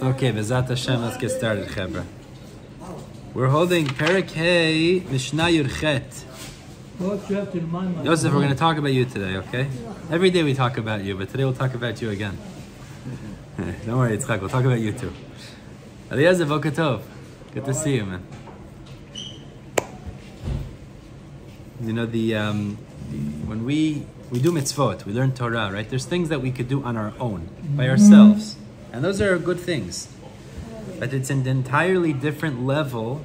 Okay, B'ezat Hashem, let's get started, Chebra. We're holding Pirkei Mishnah Yurchet. Yosef, we're going to talk about you today, okay? Every day we talk about you, but today we'll talk about you again. Don't worry, Yitzchak, we'll talk about you too. Eliezer, Boker Tov. Good to see you, man. You know, when we do mitzvot, we learn Torah, right? There's things that we could do on our own, by ourselves. And those are good things. But it's an entirely different level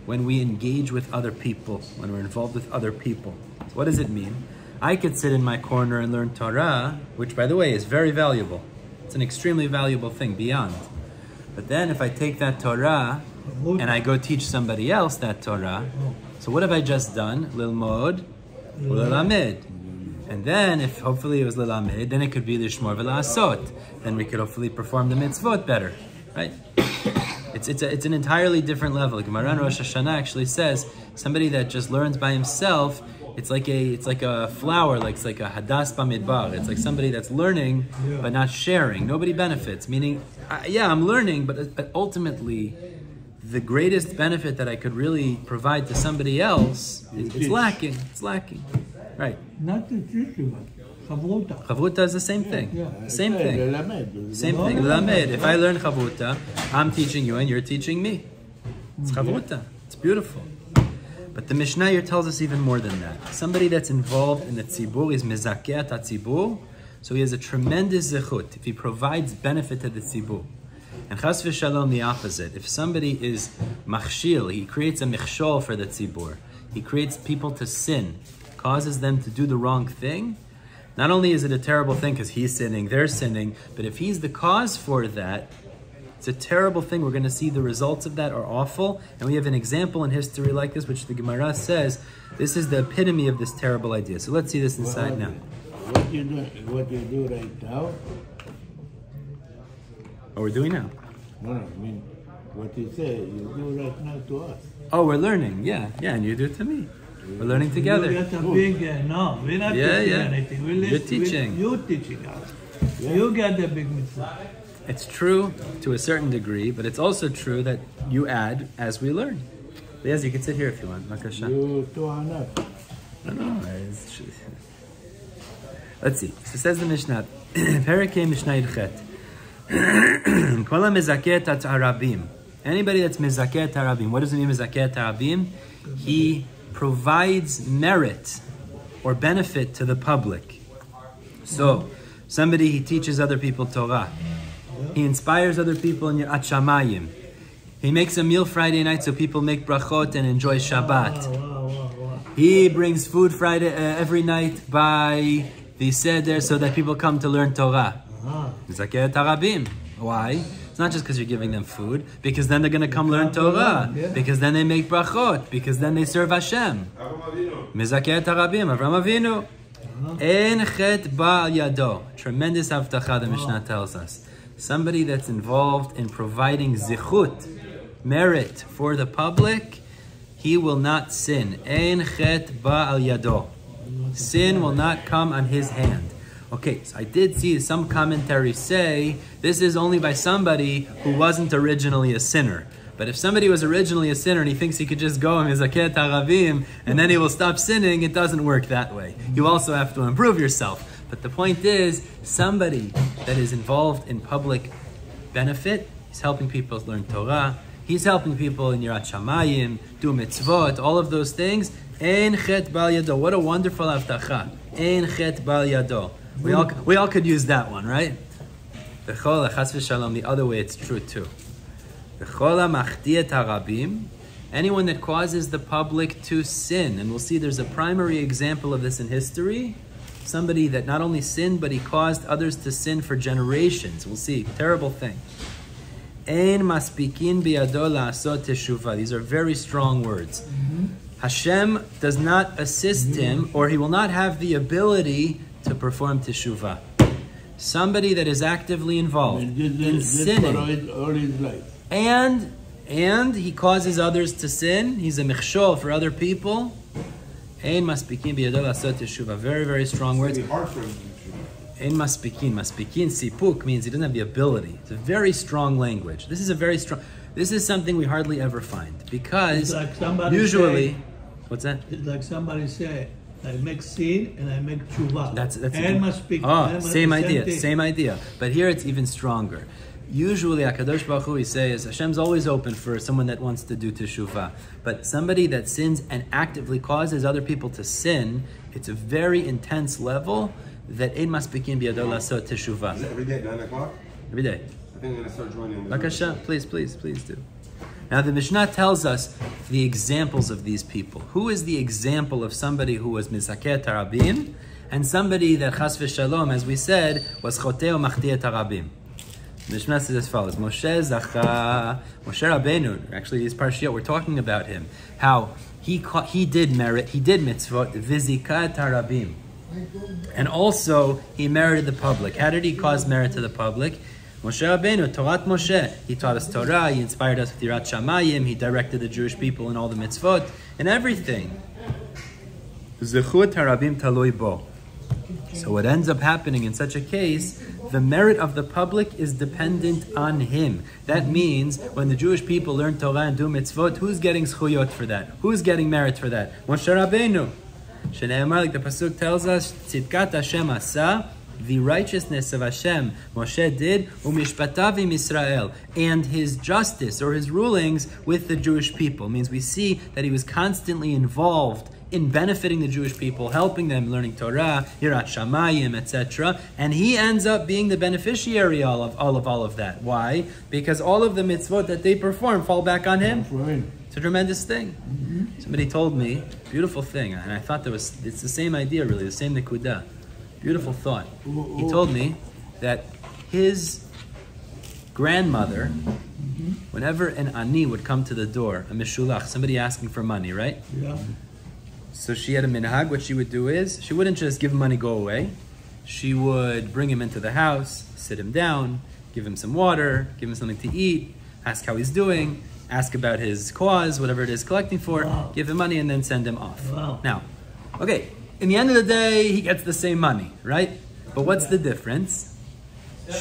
when we engage with other people, when we're involved with other people. So what does it mean? I could sit in my corner and learn Torah, which, by the way, is very valuable. It's an extremely valuable thing, beyond. But then if I take that Torah and I go teach somebody else that Torah, so what have I just done? Lilmod, Lilamed. And then, if hopefully it was Lilamed, then it could be Lishmor V'La'asot. Then we could hopefully perform the mitzvot better, right? It's an entirely different level. Gemara in Rosh Hashanah actually says somebody that just learns by himself, it's like a flower, it's like a hadas bamidbar. It's like somebody that's learning but not sharing. Nobody benefits. Meaning, I'm learning, but ultimately, the greatest benefit that I could really provide to somebody else is lacking. It's lacking, right? Not the teaching, Chavruta. Chavruta is the same thing. Same thing. Same thing. Lamed. If I learn Chavruta, I'm teaching you and you're teaching me. It's Chavruta. It's beautiful. But the Mishnah here tells us even more than that. Somebody that's involved in the tzibur is mezakeh tzibur, so he has a tremendous zechut if he provides benefit to the tzibur. And chas v'shalom, the opposite. If somebody is machshil, he creates a michshol for the tzibur. He creates people to sin, causes them to do the wrong thing. Not only is it a terrible thing because he's sinning, they're sinning, but if he's the cause for that, it's a terrible thing. We're going to see the results of that are awful. And we have an example in history like this, which the Gemara says, this is the epitome of this terrible idea. So let's see this inside now. What you do right now? What we're doing now? No, I mean, what you say, you do right now to us. Oh, we're learning. Yeah, and you do it to me. We're learning together. You get a big, no, we're not teaching anything. You're teaching. You're teaching us. You get the big mitzvah. It's true to a certain degree, but it's also true that you add as we learn. Yes, you can sit here if you want. You too enough. No. Let's see. So says the Mishnah. Pirkei Mishnah Yurchet. Kol ha-mezakeh et harabim. Anybody that's mezakeh et harabim. What does it mean mezakeh et harabim? He provides merit or benefit to the public. So, he teaches other people Torah. He inspires other people in Yirat Shamayim. He makes a meal Friday night so people make brachot and enjoy Shabbat. He brings food Friday every night by the Seder so that people come to learn Torah. Mezakeh et harabim. Why? It's not just because you're giving them food, because then they're going to come learn Torah, because then they make brachot, because then they serve Hashem. Mezakeh et harabim, Avram Avinu. Ein chet ba'al yado. Tremendous avtacha, the Mishnah tells us. Somebody that's involved in providing zichut, merit for the public, he will not sin. Ein chet ba'al yado. Sin will not come on his hand. Okay, so I did see some commentaries say this is only by somebody who wasn't originally a sinner. But if somebody was originally a sinner and he thinks he could just go and mezakeh et harabim and then he will stop sinning, it doesn't work that way. You also have to improve yourself. But the point is, somebody that is involved in public benefit, he's helping people learn Torah, he's helping people in Yirat Shamayim, do mitzvot, all of those things. Ein chet ba'al yado. What a wonderful avtacha. Ein chet ba'al yado. We all could use that one, right? The other way it's true too. Anyone that causes the public to sin, and we'll see there's a primary example of this in history. Somebody that not only sinned, but he caused others to sin for generations. We'll see, terrible thing. Ein maspikin biyado la'asot teshuvah. These are very strong words. Hashem does not assist him, or he will not have the ability to perform teshuvah. Somebody that is actively involved in sinning, all his life. and he causes others to sin. He's a michshol for other people. Ein maspikin biyado la'asot teshuvah. Very, very strong words. It's hard for him to Ein maspikin. Maspikin, sipuk, means he doesn't have the ability. It's a very strong language. This is something we hardly ever find. Because usually, what's that? It's like somebody say, I make sin and I make tshuva. That's same idea. But here it's even stronger. Usually, HaKadosh Baruch Hu, he says, Hashem's always open for someone that wants to do teshuvah. But somebody that sins and actively causes other people to sin, it's a very intense level that ein maspikin biyado lasot teshuvah. Is it every day at 9 o'clock? Every day. I think I'm going to start joining. Bakasha, please do. Now the Mishnah tells us the examples of these people. Who is the example of somebody who was mizaket harabim and somebody that chas v'shalom, as we said, was choteo machtiet harabim? Mishnah says as follows: Moshe Rabbeinu. Actually, this parashiyot we're talking about him. How he did merit, he did mitzvot vizikat harabim, and also he merited the public. How did he cause merit to the public? Moshe Rabbeinu, Torat Moshe. He taught us Torah. He inspired us with Yirat Shamayim. He directed the Jewish people in all the mitzvot and everything. Zechut harabim talui bo. So what ends up happening in such a case, the merit of the public is dependent on him. That means when the Jewish people learn Torah and do mitzvot, who's getting zchuyot for that? Who's getting merit for that? Moshe Rabbeinu. Shneimar, like the pasuk tells us, Tzidkat Hashem asa, the righteousness of Hashem, Moshe did, umishpatav im Yisrael, and his justice or his rulings with the Jewish people. Means we see that he was constantly involved in benefiting the Jewish people, helping them, learning Torah, Yirat Shamayim, etc. And he ends up being the beneficiary of all of that. Why? Because all of the mitzvot that they perform fall back on him. It's a tremendous thing. Mm-hmm. Somebody told me, beautiful thing, and I thought it's the same idea really, the same nekudah. Beautiful thought. He told me that his grandmother, whenever an ani would come to the door, a mishulach, somebody asking for money, right? Yeah. So she had a minhag. What she would do is, she wouldn't just give him money, go away. She would bring him into the house, sit him down, give him some water, give him something to eat, ask how he's doing, ask about his cause, whatever it is collecting for, give him money, and then send him off. Wow. Now, okay, in the end of the day, he gets the same money, right? But what's the difference?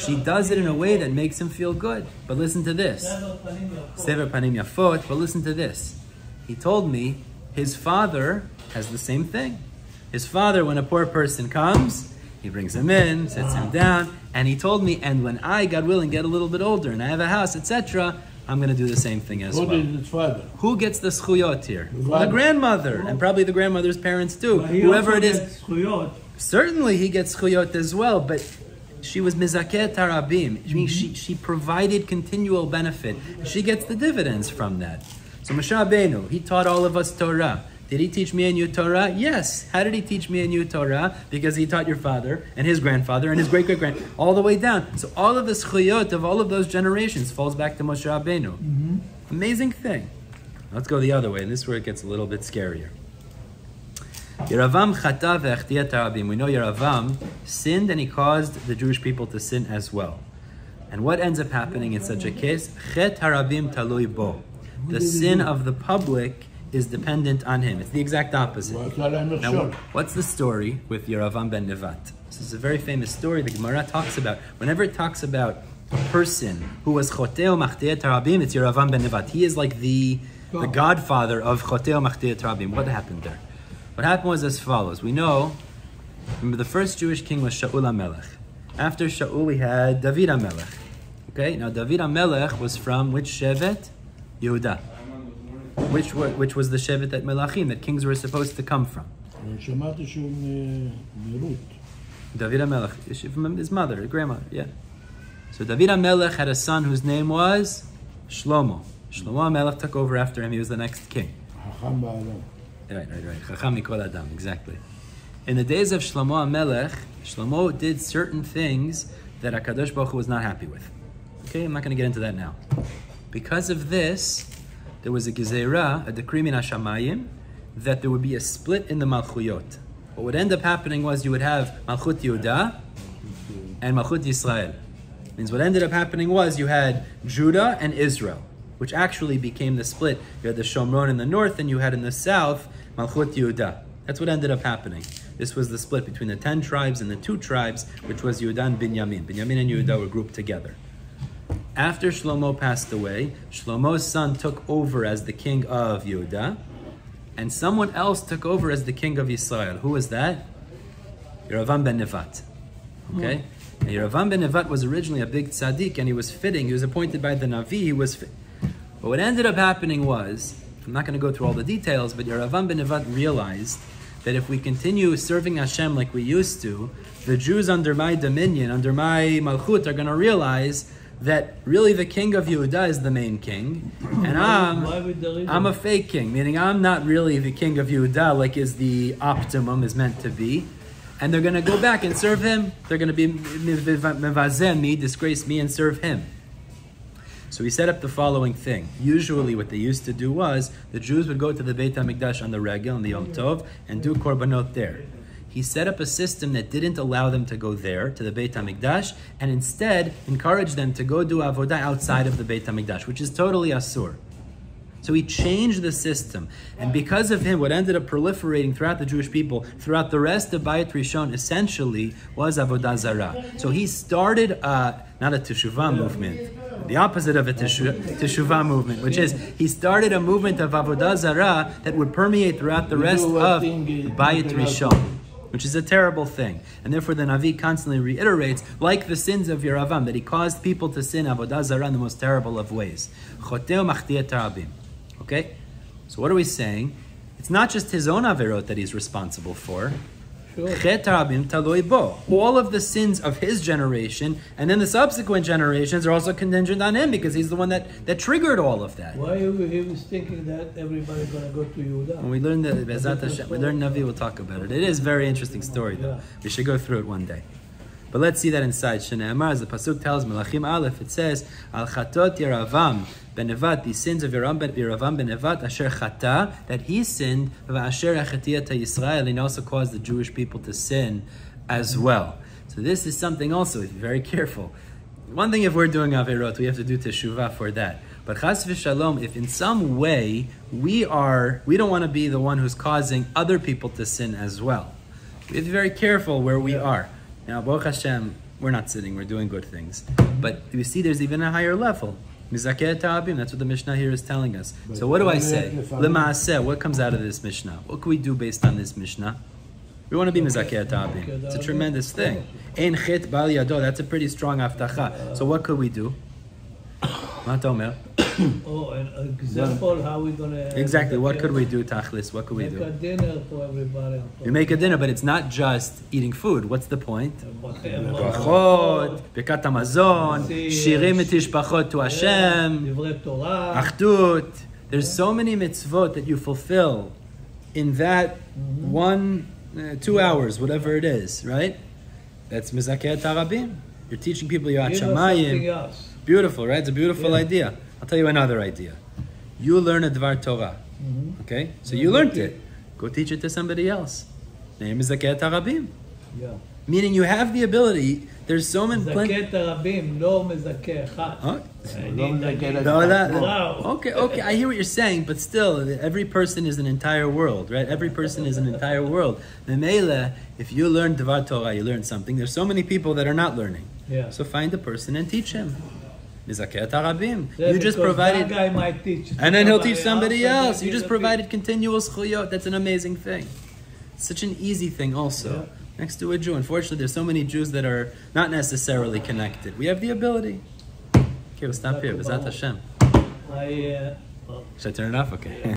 She does it in a way that makes him feel good. But listen to this. Sever panim yafot, but listen to this. He told me his father has the same thing. His father, when a poor person comes, he brings him in, sits him down, and he told me, and when I, God willing, get a little bit older and I have a house, etc., I'm going to do the same thing as well. Who did his father? Who gets the schuyot here? The grandmother, and probably the grandmother's parents too. Whoever it is. Certainly he gets schuyot as well, but she was mizaket harabim. I mean, she provided continual benefit. She gets the dividends from that. So Moshe Rabbeinu, he taught all of us Torah. Did he teach me and you Torah? Yes. How did he teach me and you Torah? Because he taught your father and his grandfather and his great-great-grand, all the way down. So all of the schuyot of all of those generations falls back to Moshe Rabbeinu. Mm-hmm. Amazing thing. Let's go the other way, and this is where it gets a little bit scarier. Yeravam chata ve'achtiya tarabim. We know Yeravam sinned and he caused the Jewish people to sin as well. And what ends up happening in such a case? Chet harabim talui bo. The sin of the public is dependent on him. It's the exact opposite. Now, what's the story with Yeravam ben Nevat? This is a very famous story the Gemara talks about. Whenever it talks about a person who was choteo machtiet harabim, it's Yeravam ben Nevat. He is like the godfather of choteo machtiet harabim. What happened there? What happened was as follows. We know, remember the first Jewish king was Shaul HaMelech. After Shaul we had David HaMelech. Okay, now David HaMelech was from which shevet? Yehuda. Which was the shevet that Melachim, that kings were supposed to come from? David HaMelech, from his mother, his grandmother, yeah. So David HaMelech had a son whose name was Shlomo. Shlomo HaMelech took over after him, he was the next king. Right. Chacham mikol adam, exactly. In the days of Shlomo HaMelech, Shlomo did certain things that HaKadosh Baruch Hu was not happy with. Okay, I'm not going to get into that now. Because of this, there was a gezerah, a decree min hashamayim, that there would be a split in the malchuyot. What would end up happening was you would have Malchut Yehuda and Malchut Yisrael. Means what ended up happening was you had Judah and Israel, which actually became the split. You had the Shomron in the north and you had in the south Malchut Yehuda. That's what ended up happening. This was the split between the 10 tribes and the 2 tribes, which was Yehuda and Binyamin. Binyamin and Yehuda were grouped together. After Shlomo passed away, Shlomo's son took over as the king of Yehuda, and someone else took over as the king of Israel. Who was that? Yeravam ben Nevat. Okay? And Yeravam ben Nevat was originally a big tzaddik, and he was fitting. He was appointed by the Navi. But what ended up happening was, I'm not going to go through all the details, but Yeravam ben Nevat realized that if we continue serving Hashem like we used to, the Jews under my dominion, under my malchut, are going to realize that really the king of Yehuda is the main king, and I'm a fake king, meaning I'm not really the king of Yehuda like is the optimum is meant to be, and they're going to go back and serve him. They're going to be mevazeh me, disgrace me, and serve him. So he set up the following thing. Usually what they used to do was, the Jews would go to the Beit HaMikdash on the Regel, on the Yom Tov, and do korbanot there. He set up a system that didn't allow them to go there, to the Beit HaMikdash, and instead encouraged them to go do avodah outside of the Beit HaMikdash, which is totally asur. So he changed the system. And because of him, what ended up proliferating throughout the Jewish people, throughout the rest of Bayit Rishon, essentially, was avodah zarah. So he started, not a teshuvah movement, the opposite of a teshuvah movement, which is, he started a movement of avodah zarah that would permeate throughout the rest of Bayit Rishon, which is a terrible thing. And therefore the Navi constantly reiterates, like the sins of Yeravam, that he caused people to sin avodah zarah in the most terrible of ways. Choteu machtieh tarabim. Okay? So what are we saying? It's not just his own averot that he's responsible for. Chet tarabim taloi bo. All of the sins of his generation, and then the subsequent generations are also contingent on him, because he's the one that triggered all of that. Why he was thinking that everybody's going to go to Yehuda? When we learn the Bezat Hashem, we learn Navi, we'll talk about it. It is a very interesting story, though. We should go through it one day. But let's see that inside. Shne'emar, as the pasuk tells, Melachim Aleph, it says, Al chatot Yeravam ben Nevat, the sins of Yeravam ben Nevat, asher chata, that he sinned, v'asher achatiyat Yisrael, and he also caused the Jewish people to sin as well. So this is something also, be very careful. One thing, if we're doing averot, we have to do teshuvah for that. But chas v'shalom, if in some way we don't want to be the one who's causing other people to sin as well. We have to be very careful where we are. Now, Baruch Hashem, we're not sitting, we're doing good things. But you see, there's even a higher level. Mizakeh ta'abim, that's what the Mishnah here is telling us. So what do I say? L'ma'aseh, what comes out of this Mishnah? What can we do based on this Mishnah? We want to be Mizakeh ta'abim. It's a tremendous thing. Ein chet bal yado, that's a pretty strong haftacha. So what could we do? Ma tomer? Oh, an example how we're going to... Exactly, what could we do, Tachlis? What could we do? Make a dinner for everybody. We make a dinner, but it's not just eating food. What's the point? Brachot, Birkat Hamazon, Shirim Tishbachot to Hashem, Achdut. There's so many mitzvot that you fulfill in that 2 hours, whatever it is, right? That's Mizakeh Tarabim. You're teaching people Yirat Shamayim. Beautiful, right? It's a beautiful idea. I'll tell you another idea. You learn a Dvar Torah, okay? So you learned it. Go teach it to somebody else. Name is Zakeh Tarabim. Yeah. Meaning you have the ability. There's so many... Zakeh Tarabim, no mezakeh echad. Okay, I hear what you're saying, but still, every person is an entire world, right? Every person is an entire world. Memela, if you learn Dvar Torah, you learn something. There's so many people that are not learning. Yeah. So find a person and teach him. Mizakeh Tarabim. Yeah, you just provided, that guy might teach, and then he'll teach somebody else. You just provided continual schuyot. That's an amazing thing. It's such an easy thing, also. Yeah. Next to a Jew. Unfortunately, there's so many Jews that are not necessarily connected. We have the ability. Okay, we'll stop here. Bezat Hashem. Should I turn it off? Okay.